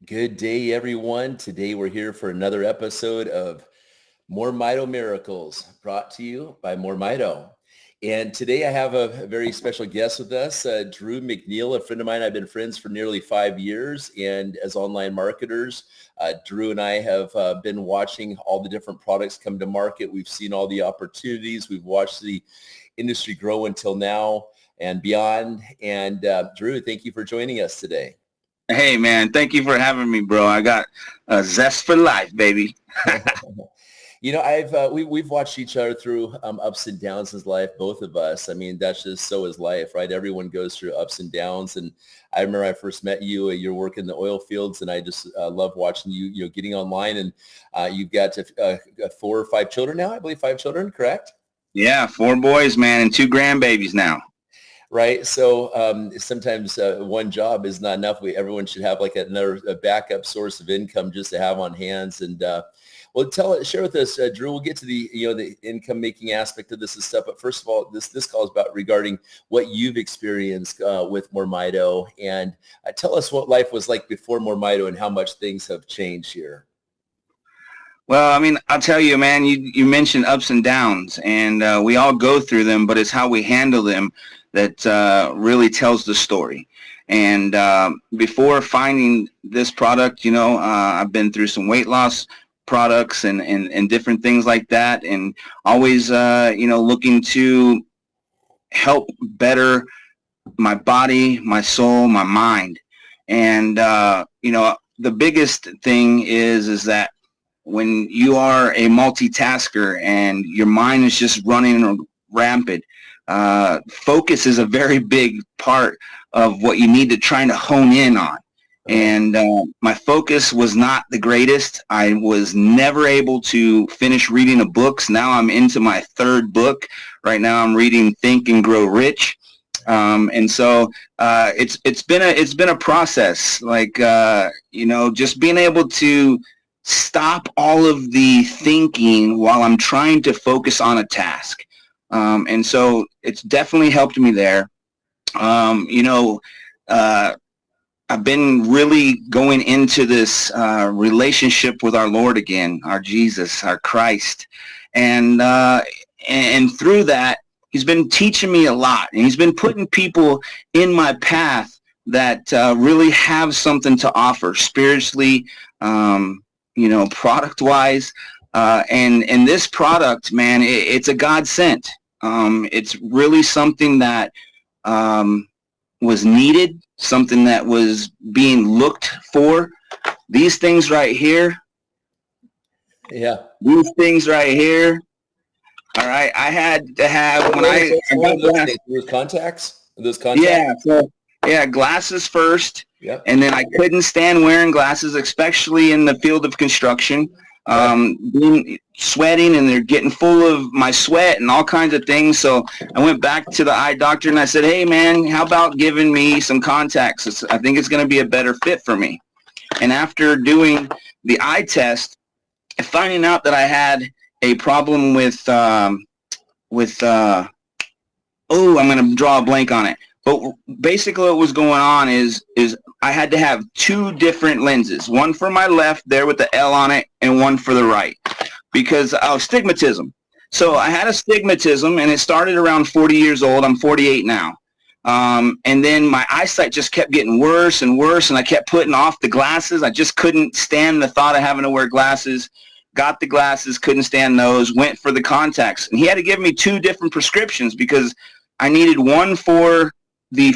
Good day, everyone. Today we're here for another episode of More Mito Miracles, brought to you by MOREMITO. And today I have a very special guest with us, Drew McNeil, a friend of mine. I've been friends for nearly 5 years, and as online marketers, Drew and I have been watching all the different products come to market. We've seen all the opportunities. We've watched the industry grow until now and beyond. And Drew, thank you for joining us today. Hey, man, thank you for having me, bro. I got a zest for life, baby. You know, we've watched each other through ups and downs in life, both of us. I mean, that's just so is life, right? Everyone goes through ups and downs. And I remember I first met you. You're working in the oil fields, and I just love watching you, getting online. And you've got 4 or 5 children now. I believe 5 children, correct? Yeah, 4 boys, man, and 2 grandbabies now. Right. So sometimes one job is not enough. Everyone should have like a backup source of income just to have on hands. And well, share with us, Drew. We'll get to the income making aspect of this and stuff. But first of all, this call is about regarding what you've experienced with MOREMITO, and tell us what life was like before MOREMITO and how much things have changed here. Well, I mean, I'll tell you, man. You mentioned ups and downs, and we all go through them, but it's how we handle them that really tells the story. And before finding this product, I've been through some weight loss products and different things like that, and always, looking to help better my body, my soul, my mind. And, the biggest thing is that when you are a multitasker and your mind is just running rampant, focus is a very big part of what you need to try to hone in on. And my focus was not the greatest. I was never able to finish reading a book. So now I'm into my 3rd book. Right now I'm reading Think and Grow Rich. And so it's been a process, like just being able to stop all of the thinking while I'm trying to focus on a task. And so it's definitely helped me there. I've been really going into this relationship with our Lord again, our Jesus, our Christ. And through that, he's been teaching me a lot. And he's been putting people in my path that really have something to offer spiritually, product-wise. And this product, man, it's a godsend. It's really something that was needed, something that was being looked for. These things right here. Yeah. These things right here. All right. I had to have those contacts. Those contacts. Yeah. Glasses first. Yeah. And then I couldn't stand wearing glasses, especially in the field of construction. Being sweating, and they're getting full of my sweat and all kinds of things. So I went back to the eye doctor and I said, hey man, how about giving me some contacts? I think it's going to be a better fit for me. And after doing the eye test, finding out that I had a problem with I'm going to draw a blank on it. But basically what was going on is I had to have 2 different lenses, one for my left there with the L on it and one for the right, because of stigmatism. So I had astigmatism, and it started around 40 years old. I'm 48 now. And then my eyesight just kept getting worse and worse, and I kept putting off the glasses. I just couldn't stand the thought of having to wear glasses. Got the glasses, couldn't stand those, went for the contacts. And he had to give me 2 different prescriptions because I needed one for the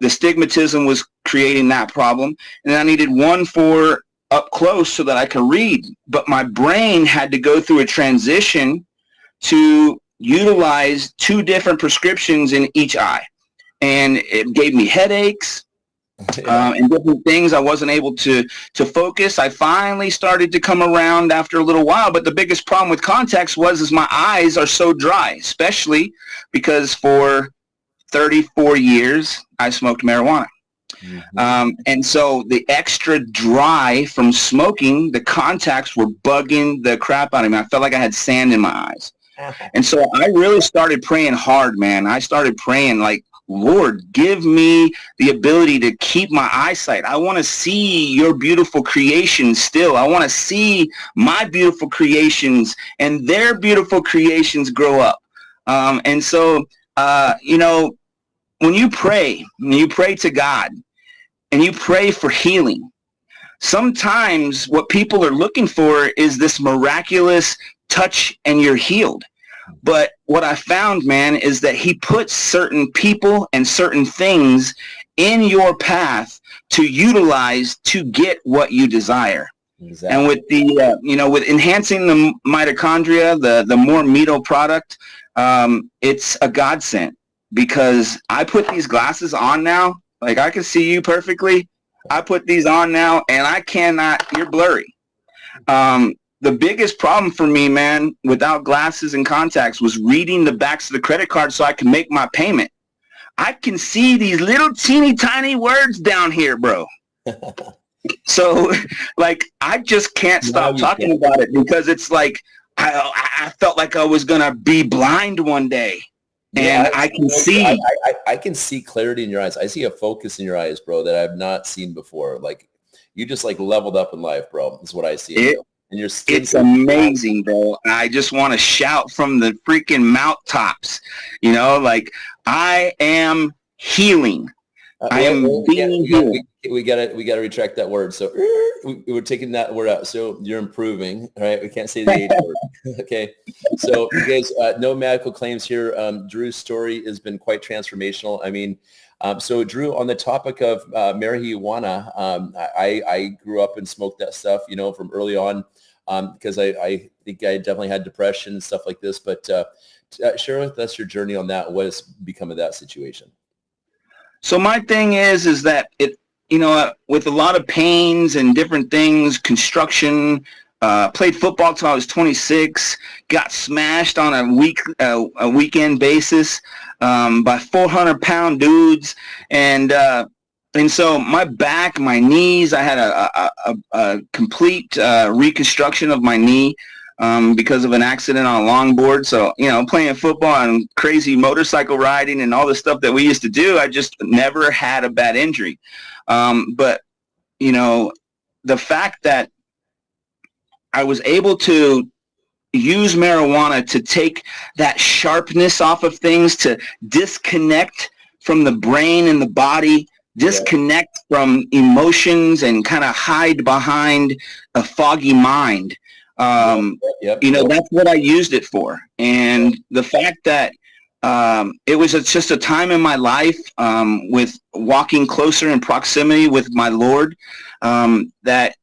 stigmatism was creating that problem, and I needed one for up close so that I could read. But my brain had to go through a transition to utilize 2 different prescriptions in each eye, and it gave me headaches and different things. I wasn't able to focus. I finally started to come around after a little while, but the biggest problem with contacts was my eyes are so dry, especially because for 34 years I smoked marijuana. Mm-hmm. And so the extra dry from smoking, the contacts were bugging the crap out of me. I felt like I had sand in my eyes. And so I really started praying hard, man. I started praying like Lord, give me the ability to keep my eyesight. I want to see your beautiful creations still. I want to see my beautiful creations and their beautiful creations grow up. And so, you know, when you pray to God and you pray for healing, sometimes what people are looking for is this miraculous touch and you're healed. But what I found, man, is that he puts certain people and certain things in your path to utilize to get what you desire. Exactly. And with the, you know, with enhancing the mitochondria, the MOREMITO product, it's a godsend, because I put these glasses on now, like I can see you perfectly. I put these on now and I cannot, you're blurry. The biggest problem for me, man, without glasses and contacts was reading the backs of the credit card so I can make my payment. I can see these little teeny tiny words down here, bro. So, like, I just can't stop talking about it, because it's like I felt like I was going to be blind one day. And I can see. I can see clarity in your eyes. I see a focus in your eyes, bro, that I've not seen before. Like, you just, like, leveled up in life, bro. That's what I see. And it's amazing, bro. I just want to shout from the freaking mountaintops, you know, like, I am healing. I am being healed. We gotta retract that word. So we're taking that word out. So you're improving, right? We can't say the H word. Okay. So you guys, no medical claims here. Drew's story has been quite transformational. I mean, so Drew, on the topic of marijuana, I grew up and smoked that stuff, you know, from early on, because I think I definitely had depression and stuff like this. But share with us your journey on that. What has become of that situation? So my thing is that it, you know, with a lot of pains and different things, construction, played football till I was 26, got smashed on a weekend basis by 400-pound dudes, and so my back, my knees, I had a complete reconstruction of my knee because of an accident on a longboard. So, you know, playing football and crazy motorcycle riding and all the stuff that we used to do, I just never had a bad injury. But, you know, the fact that I was able to use marijuana to take that sharpness off of things, to disconnect from the brain and the body, disconnect from emotions, and kind of hide behind a foggy mind. You know, that's what I used it for. And the fact that it was just a time in my life with walking closer in proximity with my Lord, that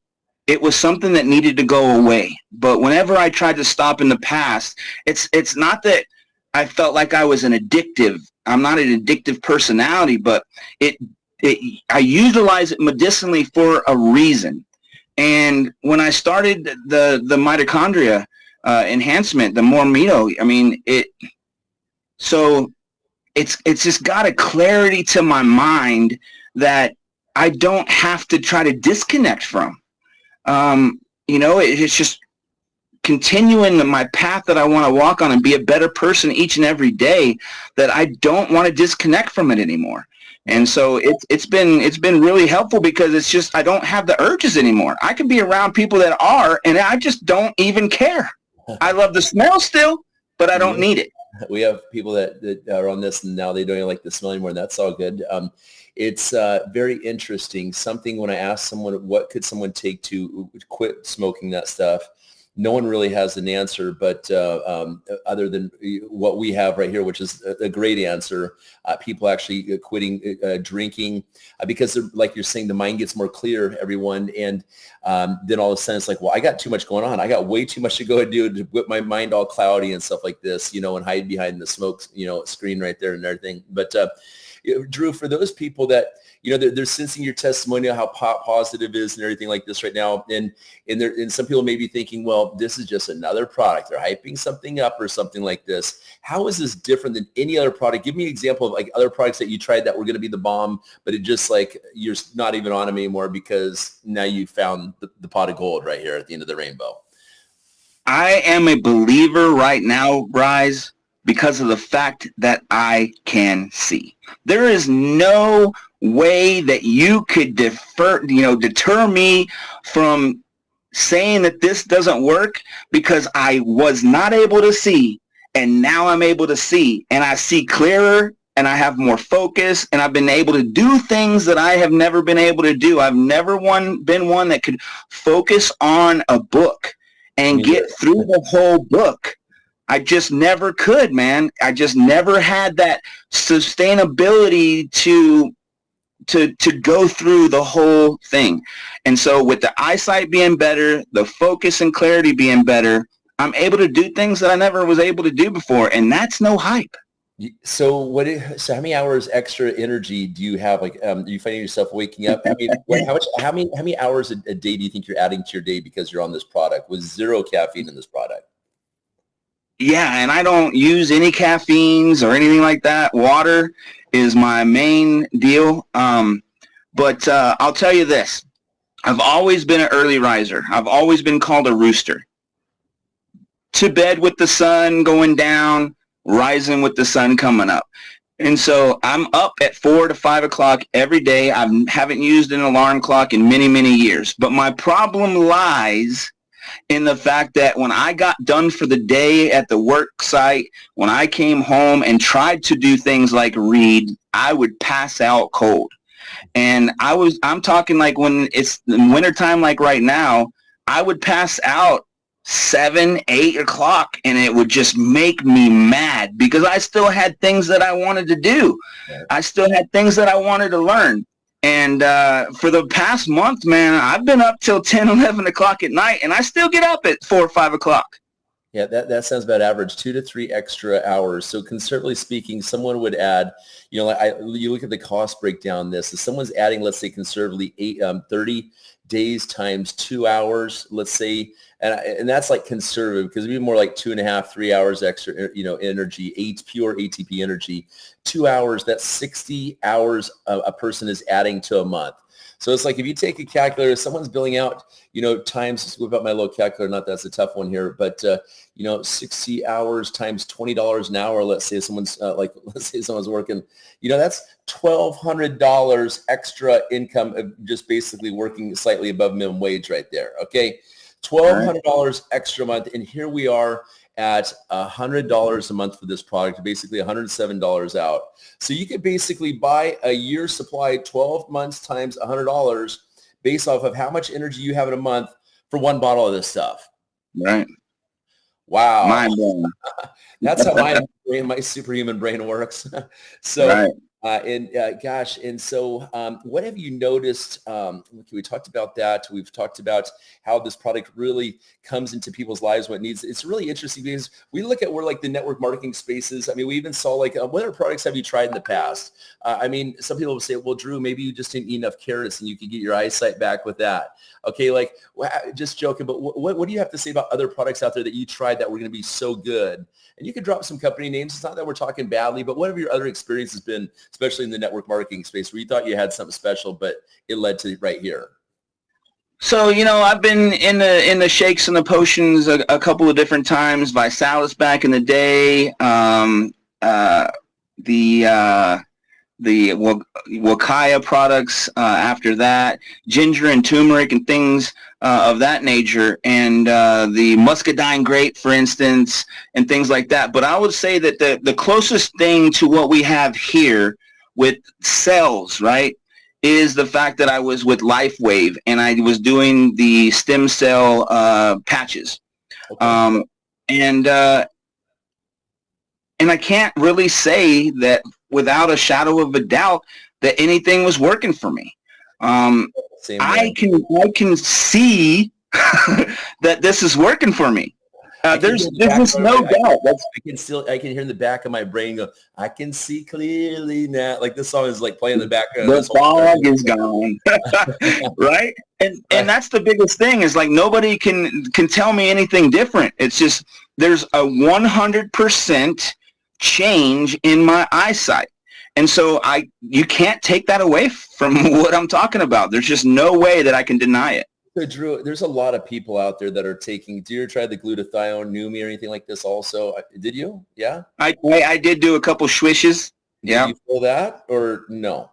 it was something that needed to go away. But whenever I tried to stop in the past, it's not that I felt like I was I'm not an addictive personality, but I utilize it medicinally for a reason. And when I started the mitochondria enhancement, the MOREMITO, I mean, it's just got a clarity to my mind that I don't have to try to disconnect from. You know, it's just continuing my path that I want to walk on and be a better person each and every day, that I don't want to disconnect from it anymore. And so it's been really helpful, because it's just, I don't have the urges anymore. I can be around people that are, and I just don't even care. I love the smell still, but I don't need it. We have people that are on this and now they don't even like the smell anymore, and that's all good. It's very interesting. Something, when I ask someone, what could someone take to quit smoking that stuff, no one really has an answer, but other than what we have right here, which is a great answer. People actually quitting drinking because, like you're saying, the mind gets more clear, everyone. And then all of a sudden it's like, well, I got too much going on. I got way too much to go and do to whip my mind all cloudy and stuff like this, you know, and hide behind the smoke, you know, screen right there and everything. But Drew, for those people that, you know, they're sensing your testimonial, how positive it is and everything like this right now. And some people may be thinking, well, this is just another product. They're hyping something up or something like this. How is this different than any other product? Give me an example of like other products that you tried that were going to be the bomb, but it just like, you're not even on them anymore because now you found the pot of gold right here at the end of the rainbow. I am a believer right now, Bryce, because of the fact that I can see. There is no way that you could deter me from saying that this doesn't work, because I was not able to see, and now I'm able to see, and I see clearer, and I have more focus, and I've been able to do things that I have never been able to do. I've never been one that could focus on a book and get through the whole book. I just never could, man. I just never had that sustainability to go through the whole thing. And so with the eyesight being better, the focus and clarity being better, I'm able to do things that I never was able to do before, and that's no hype. So how many hours extra energy do you have? Like, are you finding yourself waking up? I mean, how many hours a day do you think you're adding to your day because you're on this product with zero caffeine in this product? Yeah, and I don't use any caffeines or anything like that. Water is my main deal. But I'll tell you this. I've always been an early riser. I've always been called a rooster. To bed with the sun going down, rising with the sun coming up. And so I'm up at 4 to 5 o'clock every day. I haven't used an alarm clock in many, many years. But my problem lies in the fact that when I got done for the day at the work site, when I came home and tried to do things like read, I would pass out cold. And I'm talking like when it's the wintertime, like right now, I would pass out 7, 8 o'clock, and it would just make me mad because I still had things that I wanted to do. I still had things that I wanted to learn. And for the past month, man, I've been up till 10, 11 o'clock at night, and I still get up at 4 or 5 o'clock. Yeah, that sounds about average, 2 to 3 extra hours. So conservatively speaking, someone would add, you look at the cost breakdown this. If someone's adding, let's say conservatively 30 days times 2 hours, let's say, and that's like conservative because it'd be more like 2.5, 3 hours extra, energy, pure ATP energy, 2 hours, that's 60 hours a person is adding to a month. So it's like if you take a calculator, someone's billing out, times, let's whip out my little calculator, not that's a tough one here, but, 60 hours times $20 an hour, let's say someone's working, that's $1,200 extra income of just basically working slightly above minimum wage right there, okay? $1,200 extra a month, and here we are at $100 a month for this product, basically $107 out. So you could basically buy a year's supply, 12 months times $100 based off of how much energy you have in a month for one bottle of this stuff. Right. Wow. Mind blowing. That's how my superhuman brain works. So, right. And so what have you noticed? We talked about that. We've talked about how this product really comes into people's lives when it needs. It's really interesting because we look at where like the network marketing spaces. I mean, we even saw like, what other products have you tried in the past? Some people will say, well, Drew, maybe you just didn't eat enough carrots and you could get your eyesight back with that. Okay, like just joking, but what do you have to say about other products out there that you tried that were going to be so good? And you could drop some company names. It's not that we're talking badly, but what have your other experiences been, especially in the network marketing space, where you thought you had something special, but it led to right here? So, I've been in the shakes and the potions a couple of different times. ViSalus back in the day, the Wakaya products after that, ginger and turmeric and things of that nature, and the muscadine grape, for instance, and things like that. But I would say that the closest thing to what we have here with cells, right, is the fact that I was with LifeWave and I was doing the stem cell patches. Okay. And I can't really say that without a shadow of a doubt that anything was working for me. I can see that this is working for me. There's just no doubt. I can hear in the back of my brain go, I can see clearly now. Like this song is like playing in the background. The fog is gone. Right? And that's the biggest thing is like nobody can tell me anything different. It's just there's a 100% change in my eyesight. And so you can't take that away from what I'm talking about. There's just no way that I can deny it. So Drew, there's a lot of people out there that are taking, do you ever try the glutathione, Numi, or anything like this also? Did you? Yeah? I did do a couple swishes. Did Yeah. you feel that or no?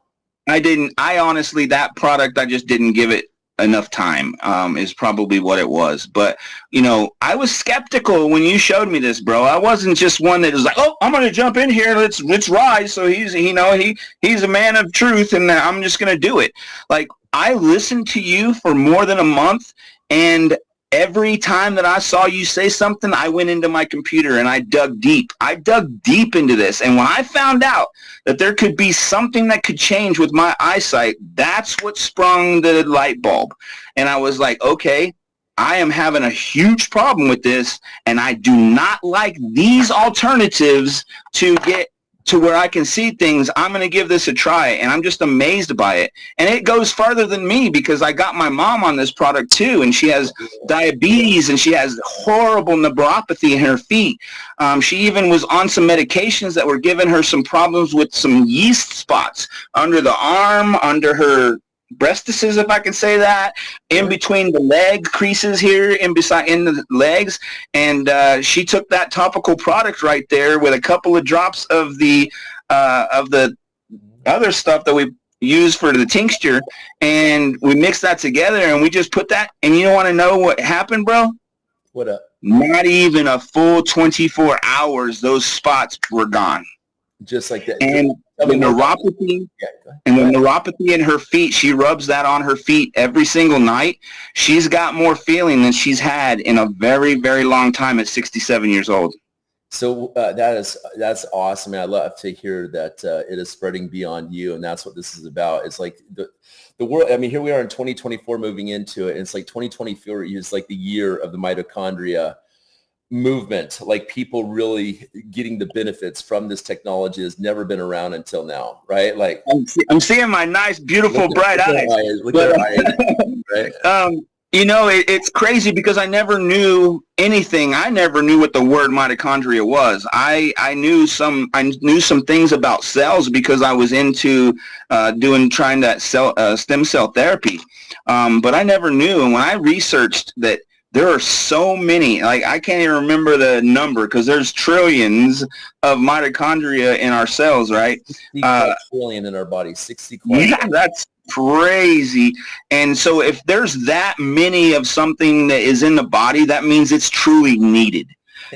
I didn't. I honestly, that product, I just didn't give it enough time. Is probably what it was. But you know, I was skeptical when you showed me this, bro. I wasn't just one that was like, oh, I'm gonna jump in here. Let's rise. So he's a man of truth, and I'm just gonna do it. Like, I listened to you for more than a month, and every time that I saw you say something, I went into my computer and I dug deep. I dug deep into this, and when I found out that there could be something that could change with my eyesight, that's what sprung the light bulb. And I was like, okay, I am having a huge problem with this, and I do not like these alternatives to get to where I can see things. I'm going to give this a try, and I'm just amazed by it. And it goes farther than me, because I got my mom on this product too, and she has diabetes, and she has horrible neuropathy in her feet. She even was on some medications that were giving her some problems with some yeast spots under the arm, under her breastises, if I can say that, in between the leg creases here, in the legs. And she took that topical product right there with a couple of drops of the other stuff that we use for the tincture, and we mixed that together, and we just put that. And you want to know what happened, bro? What up? Not even a full 24 hours, those spots were gone. Just like that. And the neuropathy, neuropathy in her feet, she rubs that on her feet every single night. She's got more feeling than she's had in a very, very long time at 67 years old. So that's awesome. And I love to hear that it is spreading beyond you, and that's what this is about. It's like the world. I mean, here we are in 2024, moving into it, and it's like 2024 is like the year of the mitochondria movement. Like, people really getting the benefits from this technology has never been around until now, right? Like, I'm seeing my nice, beautiful, bright eyes. Look at our eyes, right? You know, it's crazy, because I never knew anything. I never knew what the word mitochondria was. I knew some things about cells, because I was into trying that stem cell therapy. But I never knew. And when I researched that, there are so many, like, I can't even remember the number, because there's trillions of mitochondria in our cells, right? 60 trillion in our body, 60 Yeah, that's crazy. And so if there's that many of something that is in the body, that means it's truly needed.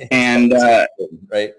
And right.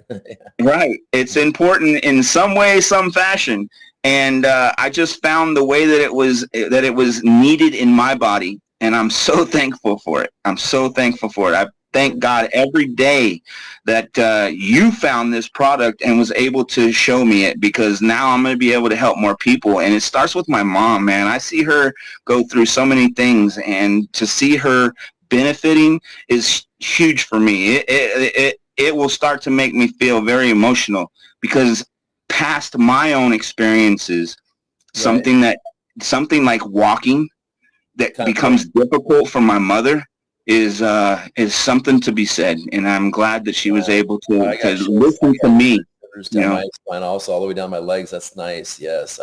Right, it's important in some way, some fashion. And I just found the way that it was needed in my body, and I'm so thankful for it. I'm so thankful for it. I thank God every day that you found this product and was able to show me it, because now I'm going to be able to help more people. And it starts with my mom, man. I see her go through so many things, and to see her benefiting is huge for me. It will start to make me feel very emotional, because past my own experiences, Right. something like walking that becomes difficult for my mother is something to be said. And I'm glad that she was able to listen to me. Down my spine, also all the way down my legs. That's nice. Yes,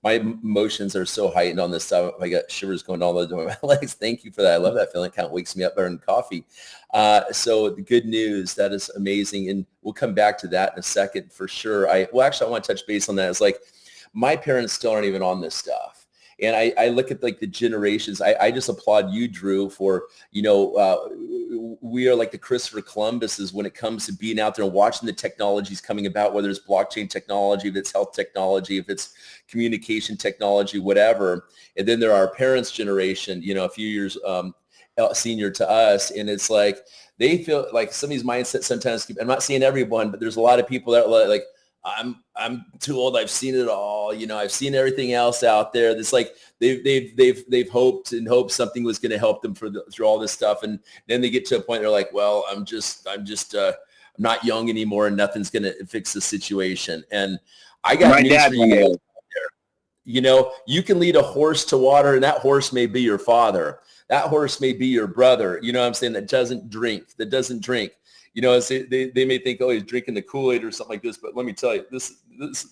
my emotions are so heightened on this stuff. I got shivers going all the way down my legs. Thank you for that. I love that feeling. It kind of wakes me up better than coffee. So the good news, that is amazing, and we'll come back to that in a second for sure. I want to touch base on that. It's like, my parents still aren't even on this stuff. And I look at like the generations. I just applaud you, Drew, for, we are like the Christopher Columbuses when it comes to being out there and watching the technologies coming about, whether it's blockchain technology, if it's health technology, if it's communication technology, whatever. And then there are our parents' generation, a few years senior to us. And it's like, they feel like some of these mindsets sometimes, I'm not saying everyone, but there's a lot of people that are like, I'm too old. I've seen it all. I've seen everything else out there. It's like they've hoped something was going to help them through all this stuff, and then they get to a point they're like, well, I'm not young anymore, and nothing's going to fix the situation. And I got news for you guys out there. You can lead a horse to water, and that horse may be your father. That horse may be your brother. You know what I'm saying? That doesn't drink. They may think, oh, he's drinking the Kool-Aid or something like this, but let me tell you, this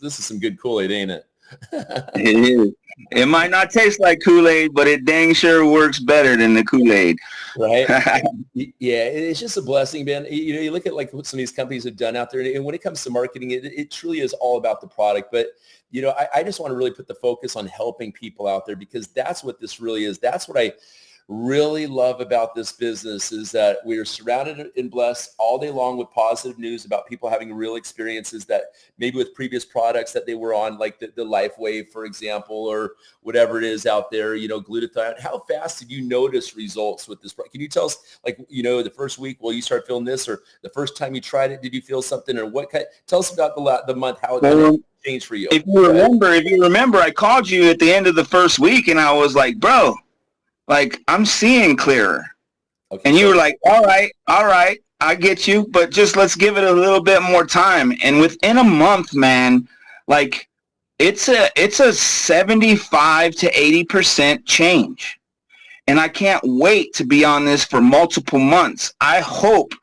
is some good Kool-Aid, ain't it? It is. It might not taste like Kool-Aid, but it dang sure works better than the Kool-Aid. Right. Yeah, it's just a blessing, man. You know, you look at like what some of these companies have done out there, and when it comes to marketing, it truly is all about the product. But, you know, I just want to really put the focus on helping people out there, because that's what this really is. That's what I really love about this business, is that we are surrounded and blessed all day long with positive news about people having real experiences that maybe with previous products that they were on, like the LifeWave, for example, or whatever it is out there, you know, glutathione. How fast did you notice results with this? Can you tell us, like, you know, the first week, well, you start feeling this, or the first time you tried it, did you feel something, or what kind? Tell us about the month, how it kind of changed for you. If you remember, I called you at the end of the first week, and I was like, bro, like, I'm seeing clearer. Okay, and you were like, all right, I get you, but just let's give it a little bit more time. And within a month, man, like, it's a 75 to 80% change. And I can't wait to be on this for multiple months. I hope,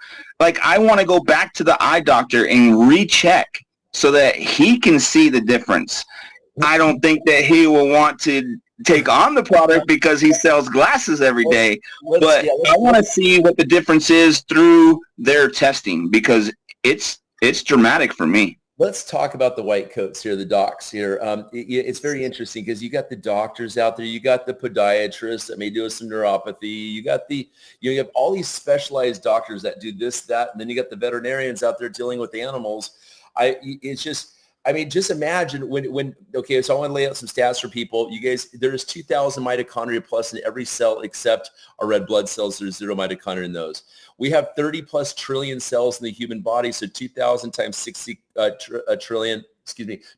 like, I want to go back to the eye doctor and recheck so that he can see the difference. I don't think that he will want to take on the product because he sells glasses every day, but I want to see what the difference is through their testing, because it's dramatic for me. Let's talk about the white coats here, the docs here. It's very interesting because you got the doctors out there, you got the podiatrists that may do some neuropathy, you got you have all these specialized doctors that do this, that, and then you got the veterinarians out there dealing with animals. I mean, just imagine when okay, so I want to lay out some stats for people. You guys, there's 2,000 mitochondria plus in every cell except our red blood cells. There's 0 mitochondria in those. We have 30 plus trillion cells in the human body, so 2,000 times 60 trillion,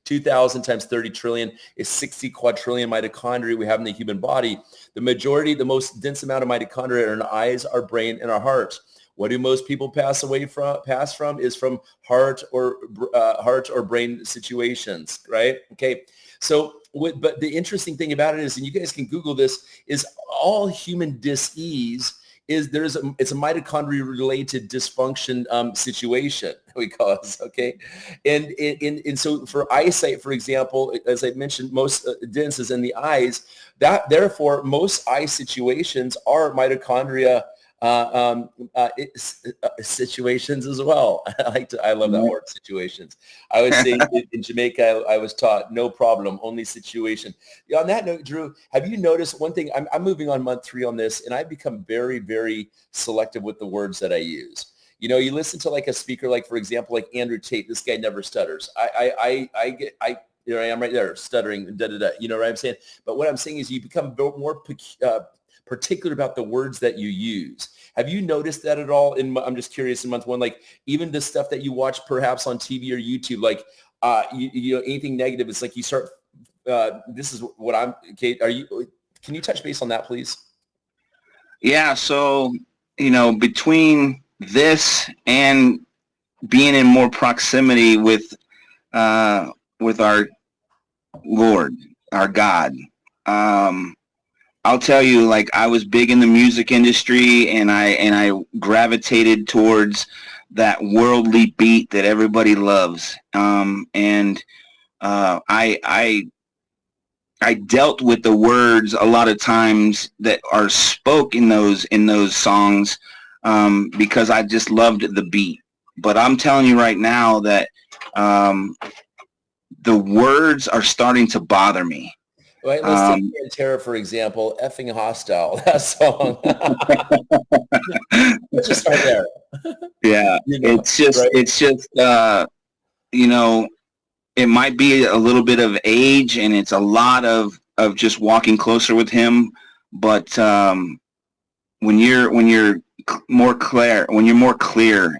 2,000 times 30 trillion is 60 quadrillion mitochondria we have in the human body. The majority, the most dense amount of mitochondria are in our eyes, our brain, and our hearts. What do most people pass from is from heart or brain situations, right? Okay. So, but the interesting thing about it is, and you guys can Google this, is all human dis-ease is it's a mitochondria-related dysfunction situation, we call it, okay? And so for eyesight, for example, as I mentioned, most dense is in the eyes. Therefore, most eye situations are mitochondria situations as well. I love that word, situations. I would say in Jamaica, I was taught no problem, only situation. Yeah, on that note, Drew, have you noticed one thing? I'm moving on month 3 on this, and I've become very, very selective with the words that I use. You know, you listen to like a speaker, like for example, like Andrew Tate. This guy never stutters. Here I am right there, stuttering, da-da-da. You know what I'm saying? But what I'm saying is you become more particular about the words that you use. Have you noticed that at all? I'm just curious, in month 1, like even the stuff that you watch perhaps on TV or YouTube, like you know, anything negative, it's like you start, this is what I'm, okay, can you touch base on that, please? Yeah, so, you know, between this and being in more proximity with our Lord, our God, I'll tell you, like, I was big in the music industry, and I gravitated towards that worldly beat that everybody loves. I dealt with the words a lot of times that are spoke in those songs, because I just loved the beat. But I'm telling you right now that the words are starting to bother me. Right, let's take Pantera, for example, effing hostile, that song. Let's just start there. Yeah, you know, it's just, you know, it might be a little bit of age, and it's a lot of just walking closer with him. But when you're more clear,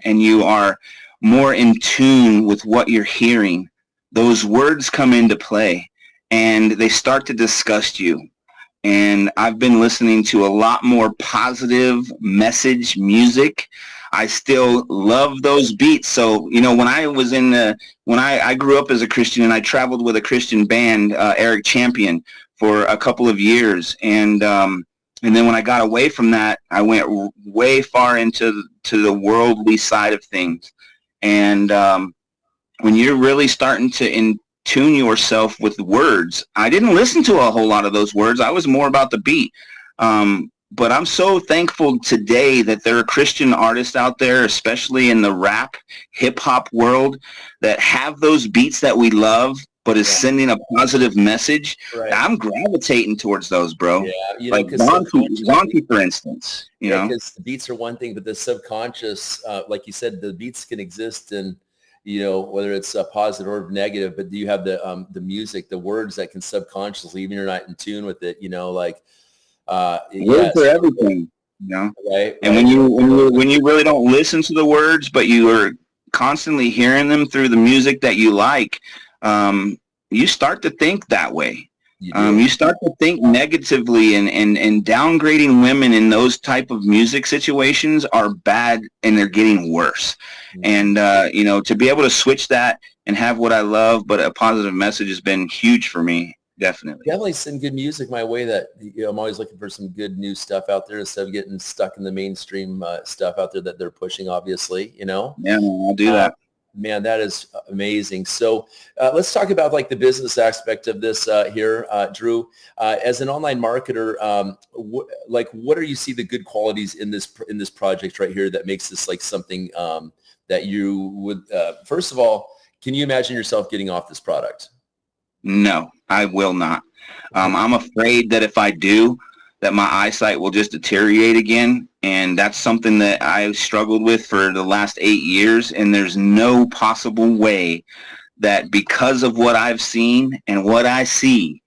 and you are more in tune with what you're hearing, those words come into play. And they start to disgust you. And I've been listening to a lot more positive message music. I still love those beats. So, you know, when I grew up as a Christian, and I traveled with a Christian band, Eric Champion, for a couple of years. And then when I got away from that, I went way far into the worldly side of things. And when you're really starting to tune yourself with words. I didn't listen to a whole lot of those words. I was more about the beat. But I'm so thankful today that there are Christian artists out there, especially in the rap, hip-hop world, that have those beats that we love, but is sending a positive message. Right. I'm gravitating towards those, bro. Yeah, you like know, Zonky, for instance. You know, because the beats are one thing, but the subconscious, like you said, the beats can exist in, you know, whether it's a positive or negative, but you have the music, the words that can subconsciously, even if you're not in tune with it, you know, like, words are everything, you know. Right. And when you really don't listen to the words, but you are constantly hearing them through the music that you like, you start to think that way. You start to think negatively, and downgrading women in those type of music situations are bad, and they're getting worse. And you know, to be able to switch that and have what I love, but a positive message, has been huge for me. Definitely send good music my way. That, you know, I'm always looking for some good new stuff out there instead of getting stuck in the mainstream stuff out there that they're pushing, obviously, you know. Yeah, I'll do that. Man, that is amazing. So let's talk about like the business aspect of this here, Drew. As an online marketer, what do you see the good qualities in this project right here that makes this like something that you would, first of all, can you imagine yourself getting off this product? No, I will not. I'm afraid that if I do, that my eyesight will just deteriorate again. And that's something that I've struggled with for the last 8 years. And there's no possible way that, because of what I've seen and what I see,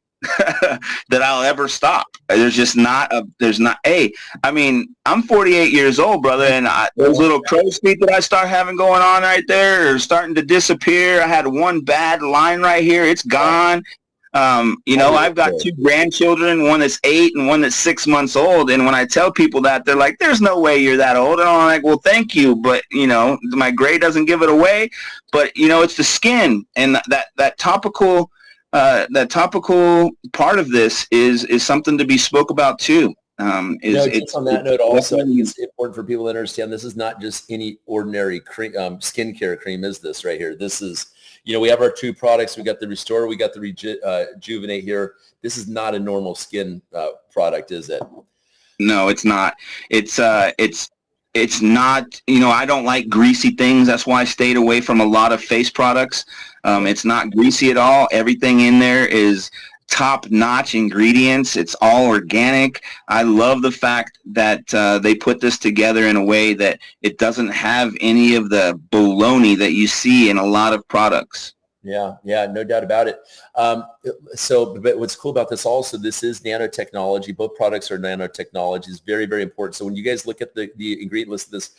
that I'll ever stop. Hey, I mean, I'm 48 years old, brother, and those little crow's feet that I start having going on right there are starting to disappear. I had one bad line right here. It's gone. You know, I've got 2 grandchildren, one that's 8 and one that's 6 months old. And when I tell people that, they're like, there's no way you're that old. And I'm like, well, thank you. But, you know, my gray doesn't give it away. But, you know, it's the skin, and that topical part of this is something to be spoke about too. Just on that note, also, I think it's important for people to understand this is not just any ordinary cream, skincare cream. Is this right here? This is, you know, we have our 2 products. We got the Restore, we got the Rejuvenate here. This is not a normal skin product, is it? No, it's not. It's not, you know, I don't like greasy things. That's why I stayed away from a lot of face products. It's not greasy at all. Everything in there is top-notch ingredients. It's all organic. I love the fact that they put this together in a way that it doesn't have any of the baloney that you see in a lot of products. Yeah, no doubt about it. But what's cool about this also, this is nanotechnology. Both products are nanotechnology. It's very, very important. So when you guys look at the ingredient list of this,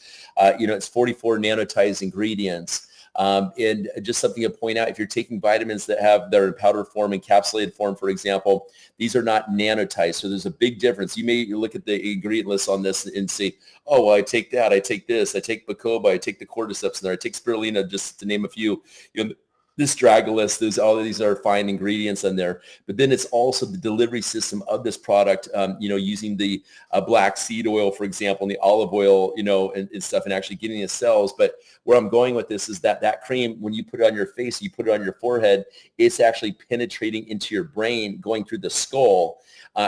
you know, it's 44 nanotized ingredients. And just something to point out, if you're taking vitamins that are in powder form, encapsulated form, for example, these are not nanotized. So there's a big difference. You may look at the ingredient list on this and say, oh, well, I take that, I take this, I take bacopa, I take the cordyceps in there, I take spirulina, just to name a few. You know, this Dragolis, all of these are fine ingredients in there. But then it's also the delivery system of this product, you know, using the black seed oil, for example, and the olive oil, you know, and stuff, and actually getting the cells. But where I'm going with this is that cream, when you put it on your face, you put it on your forehead, it's actually penetrating into your brain, going through the skull,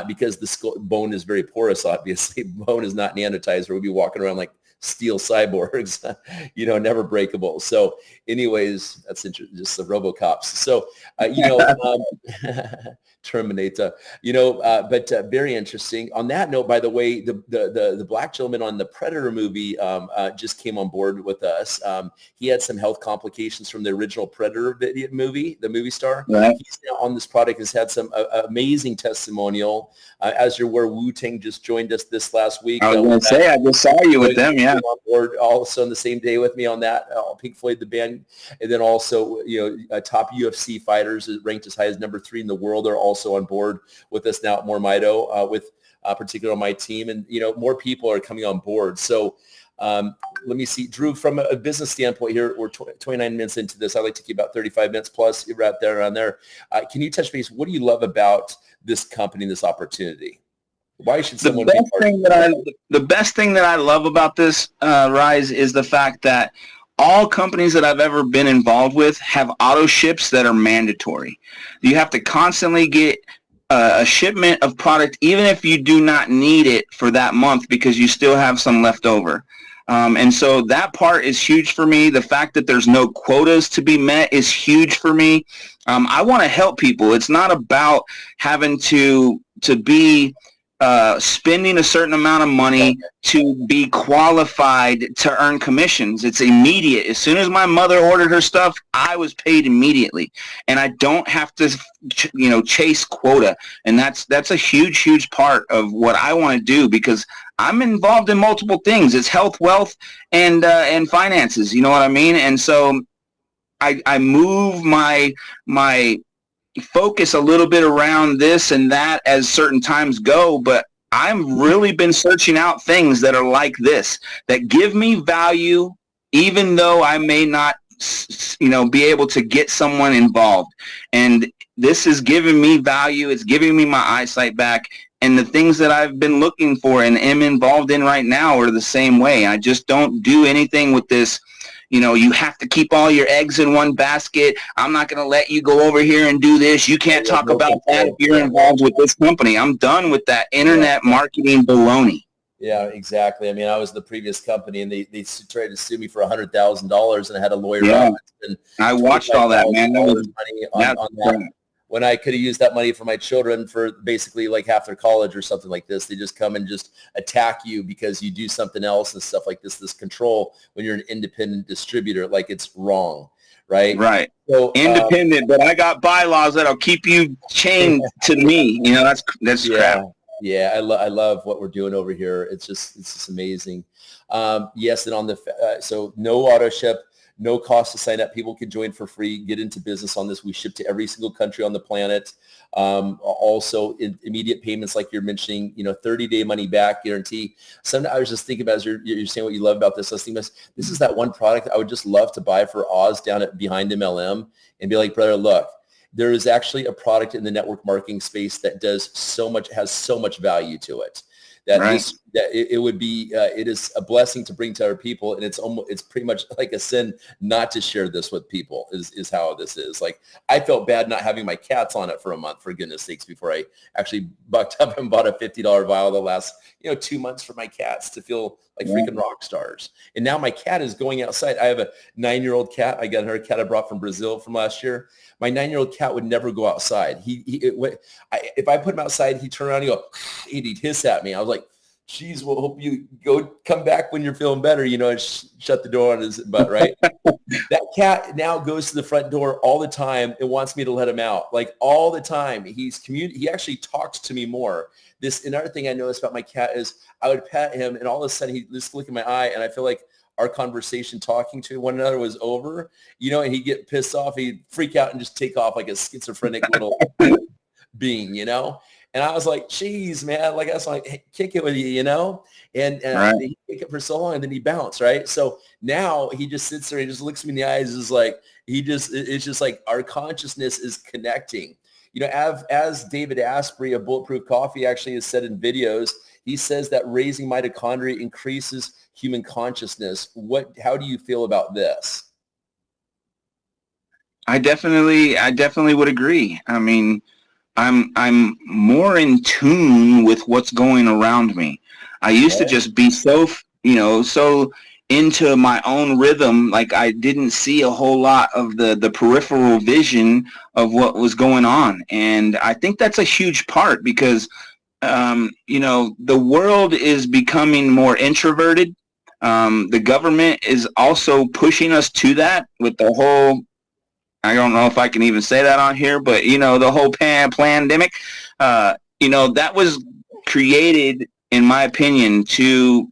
because the bone is very porous, obviously. Bone is not nanotized, or we'd be walking around like steel cyborgs, you know, never breakable. So anyways, that's interesting, just the RoboCops. So, you know, Terminator, you know, but very interesting. On that note, by the way, the black gentleman on the Predator movie just came on board with us. He had some health complications from the original Predator movie, the movie star. Right. He's now on this product, has had some amazing testimonial. As you're aware, Wu-Tang just joined us this last week. I was going to say, I just saw you with them, yeah. On board also on the same day with me on that, Pink Floyd, the band. And then also, you know, top UFC fighters ranked as high as number 3 in the world are also on board with us now at MOREMITO, with particularly on my team. And, you know, more people are coming on board. So let me see, Drew, from a business standpoint here, we're 29 minutes into this. I like to keep about 35 minutes plus. You're right there around there. Can you touch base? What do you love about this company, this opportunity? Why should someone be part of it? The best thing that I love about this, Rise, is the fact that all companies that I've ever been involved with have auto ships that are mandatory. You have to constantly get a shipment of product, even if you do not need it for that month, because you still have some left over. And so that part is huge for me. The fact that there's no quotas to be met is huge for me. I want to help people. It's not about having to be spending a certain amount of money to be qualified to earn commissions. It's immediate. As soon as my mother ordered her stuff, I was paid immediately, and I don't have to, chase quota. And that's a huge part of what I want to do, because I'm involved in multiple things. It's health, wealth, and finances. You know what I mean? And so I move my focus a little bit around this and that as certain times go, but I've really been searching out things that are like this, that give me value, even though I may not, be able to get someone involved. And this is giving me value. It's giving me my eyesight back. And the things that I've been looking for and am involved in right now are the same way. I just don't do anything with this, you have to keep all your eggs in one basket. I'm not going to let you go over here and do this. You can't talk about that if you're involved with this company. I'm done with that internet marketing baloney. Yeah, exactly. I mean, I was the previous company, and they tried to sue me for $100,000, and I had a lawyer. Yeah, I watched all that, man. That was money on that. When I could have used that money for my children for basically like half their college or something like this. They just come and just attack you because you do something else and stuff like this control when you're an independent distributor. Like, it's wrong, right? Right. So independent, but I got bylaws that'll keep you chained to me. That's crap. Yeah, I love what we're doing over here. It's just amazing. Yes, and on the so no auto ship. No cost to sign up. People can join for free, get into business on this. We ship to every single country on the planet. Also, immediate payments, like you're mentioning, 30-day money back guarantee. Sometimes I was just thinking about, as you're saying what you love about this, I was thinking, this is that one product I would just love to buy for Oz down behind MLM and be like, brother, look, there is actually a product in the network marketing space that has so much value to it. It would be it is a blessing to bring to other people, and it's pretty much like a sin not to share this with people is how this is. Like, I felt bad not having my cats on it for a month, for goodness sakes, before I actually bucked up and bought a $50 vial the last 2 months for my cats to feel like freaking rock stars. And now my cat is going outside. I have a 9-year-old cat. I got her cat I brought from Brazil from last year. My 9-year-old cat would never go outside. If I put him outside, he'd turn around and he'd hiss at me. I was like, geez, we'll hope you come back when you're feeling better, and shut the door on his butt, right? That cat now goes to the front door all the time and wants me to let him out, like all the time. He actually talks to me more. Another thing I noticed about my cat is I would pet him, and all of a sudden he'd just look in my eye, and I feel like our conversation talking to one another was over, and he'd get pissed off. He'd freak out and just take off like a schizophrenic little being, And I was like, geez, man, like I was like, hey, kick it with you, and right. He kick it for so long, and then he bounced, right? So now he just sits there and just looks me in the eyes, is like, it's just like our consciousness is connecting. As David Asprey of Bulletproof Coffee actually has said in videos, he says that raising mitochondria increases human consciousness. How do you feel about this? I definitely would agree. I mean, I'm more in tune with what's going around me. I used to just be so into my own rhythm, like I didn't see a whole lot of the peripheral vision of what was going on. And I think that's a huge part, because the world is becoming more introverted. The government is also pushing us to that with the whole, I don't know if I can even say that on here, but the whole pandemic, that was created, in my opinion, to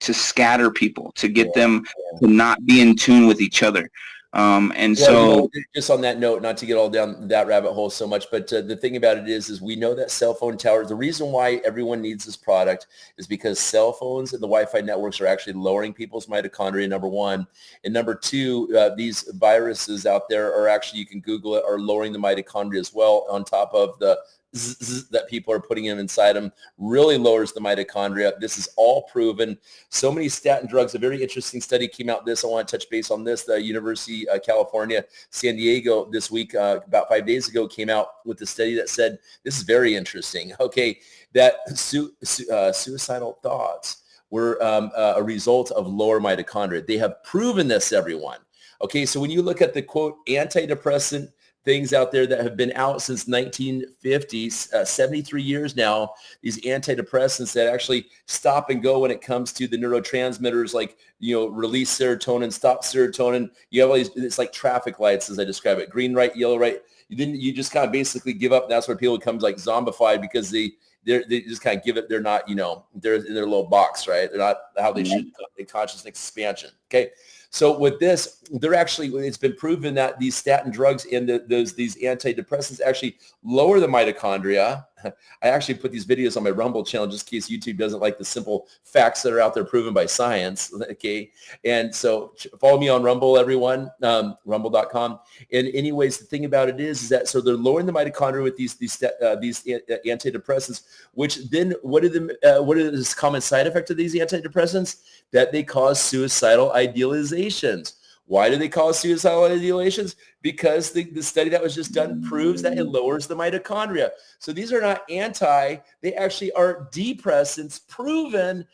scatter people, to get them to not be in tune with each other. So just on that note, not to get all down that rabbit hole so much, but the thing about it is we know that cell phone towers, the reason why everyone needs this product is because cell phones and the Wi-Fi networks are actually lowering people's mitochondria, number one. And number two, these viruses out there are actually, you can Google it, are lowering the mitochondria as well, on top of the that people are putting inside them really lowers the mitochondria. This is all proven. So many statin drugs. A very interesting study came out I want to touch base on this. The University of California, San Diego this week, about 5 days ago, came out with a study that said, this is very interesting, okay, that suicidal thoughts were a result of lower mitochondria. They have proven this, everyone. Okay, so when you look at the, quote, antidepressant things out there that have been out since 1950s, 73 years now, these antidepressants that actually stop and go when it comes to the neurotransmitters, like, release serotonin, stop serotonin. You have all these, it's like traffic lights, as I describe it, green, right, yellow, right. Then you just kind of basically give up. And that's where people become like zombified, because they just kind of give it. They're not, they're in their little box, right? They're not how they should, in conscious expansion. Okay. So with this, it's been proven that these statin drugs and these antidepressants actually lower the mitochondria. I actually put these videos on my Rumble channel just in case YouTube doesn't like the simple facts that are out there proven by science. Okay. And so follow me on Rumble, everyone, rumble.com. And anyways, the thing about it is that, so they're lowering the mitochondria with these antidepressants, which then what are the common side effect of these antidepressants? That they cause suicidal idealizations. Why do they cause suicidal idealizations? Because the study that was just done proves that it lowers the mitochondria. So these are not they actually are depressants, proven.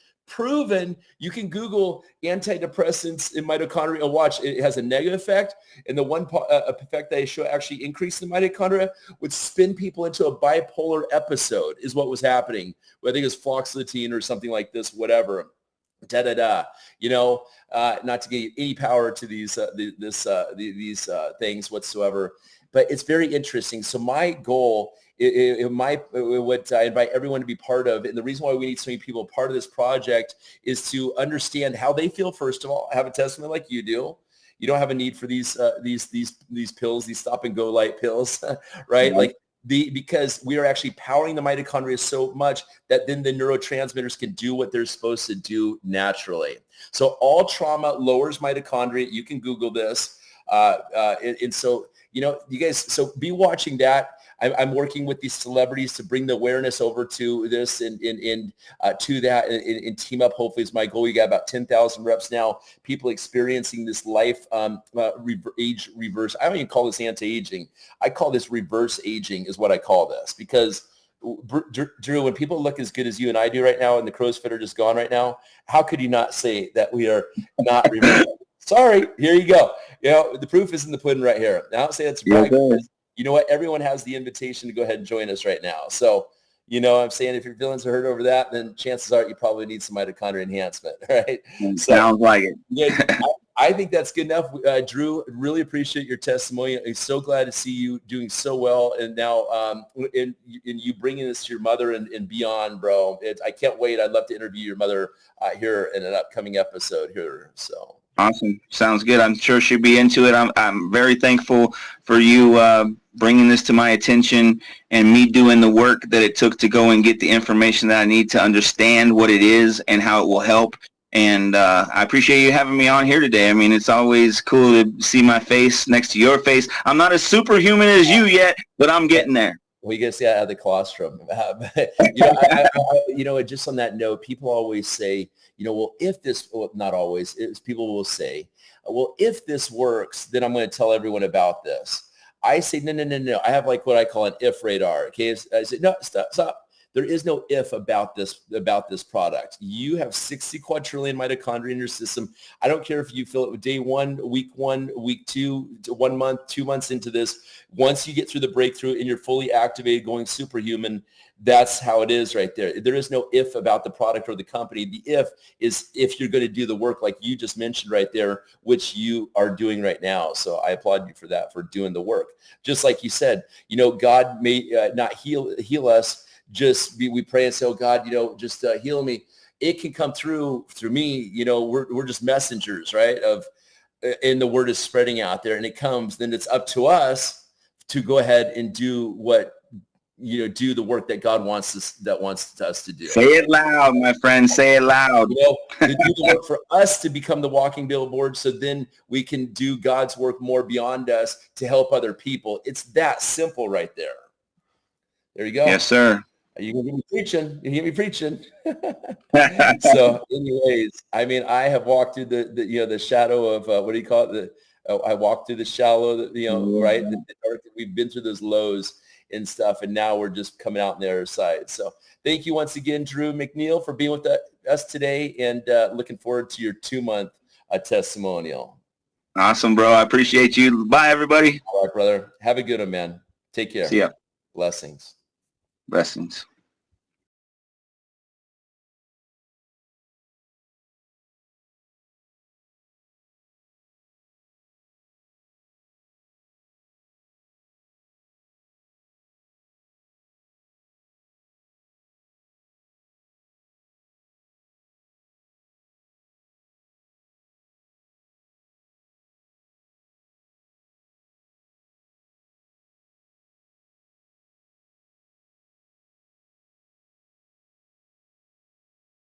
You can Google antidepressants in mitochondria and watch. It has a negative effect, and the one effect that I show actually increase the mitochondria would spin people into a bipolar episode, is what was happening. I think it's fluoxetine or something like this, whatever. Not to give any power to these things whatsoever, but it's very interesting. So my goal, what I invite everyone to be part of, and the reason why we need so many people part of this project, is to understand how they feel. First of all, have a testimony like you do. You don't have a need for these pills, these stop and go light pills, right? Mm-hmm. Because we are actually powering the mitochondria so much that then the neurotransmitters can do what they're supposed to do naturally. So all trauma lowers mitochondria. You can Google this. And so, you guys, so be watching that. I'm working with these celebrities to bring the awareness over to this and to that and team up. Hopefully is my goal. We got about 10,000 reps now, people experiencing this life age reverse. I don't even call this anti-aging. I call this reverse aging is what I call this, because Drew, when people look as good as you and I do right now and the crow's feet are just gone right now, how could you not say that we are not reversing? Sorry, here you go. The proof is in the pudding right here. Now, I don't say that's right. You know what? Everyone has the invitation to go ahead and join us right now. So, I'm saying if your feelings are hurt over that, then chances are you probably need some mitochondria enhancement, right? Sounds like it. Yeah, I think that's good enough. Drew, really appreciate your testimony. I'm so glad to see you doing so well. And now in you bringing this to your mother and beyond, bro. I can't wait. I'd love to interview your mother here in an upcoming episode here. So. Awesome. Sounds good. I'm sure she'll be into it. I'm very thankful for you bringing this to my attention and me doing the work that it took to go and get the information that I need to understand what it is and how it will help. And I appreciate you having me on here today. I mean, it's always cool to see my face next to your face. I'm not as superhuman as you yet, but I'm getting there. Well, you guys see I have the colostrum. Just on that note, people always say, well, if this, well, not always, people will say, well, if this works, then I'm going to tell everyone about this. I say, no. I have like what I call an if radar. Okay. I say, no, stop. There is no if about this product. You have 60 quadrillion mitochondria in your system. I don't care if you feel it day 1, week 1, week 2, 1 month, 2 months into this. Once you get through the breakthrough and you're fully activated, going superhuman, that's how it is right there. There is no if about the product or the company. The if is if you're going to do the work like you just mentioned right there, which you are doing right now. So I applaud you for that, for doing the work. Just like you said, God may not heal us. We pray and say, oh God, just heal me. It can come through me. We're just messengers, right? And the word is spreading out there, and it comes. Then it's up to us to go ahead and do what do the work that God wants us to do. Say it loud, my friend. Say it loud. To do the work for us to become the walking billboard, so then we can do God's work more beyond us to help other people. It's that simple right there. There you go. Yes, sir. You're going to get me preaching. You're going to get me preaching. So anyways, I mean, I have walked through the shadow of, what do you call it? I walked through the shallow, right? We've been through those lows and stuff, and now we're just coming out on the other side. So thank you once again, Drew McNeil, for being with us today, and looking forward to your 2-month testimonial. Awesome, bro. I appreciate you. Bye, everybody. All right, brother. Have a good one, man. Take care. See ya. Blessings. Blessings.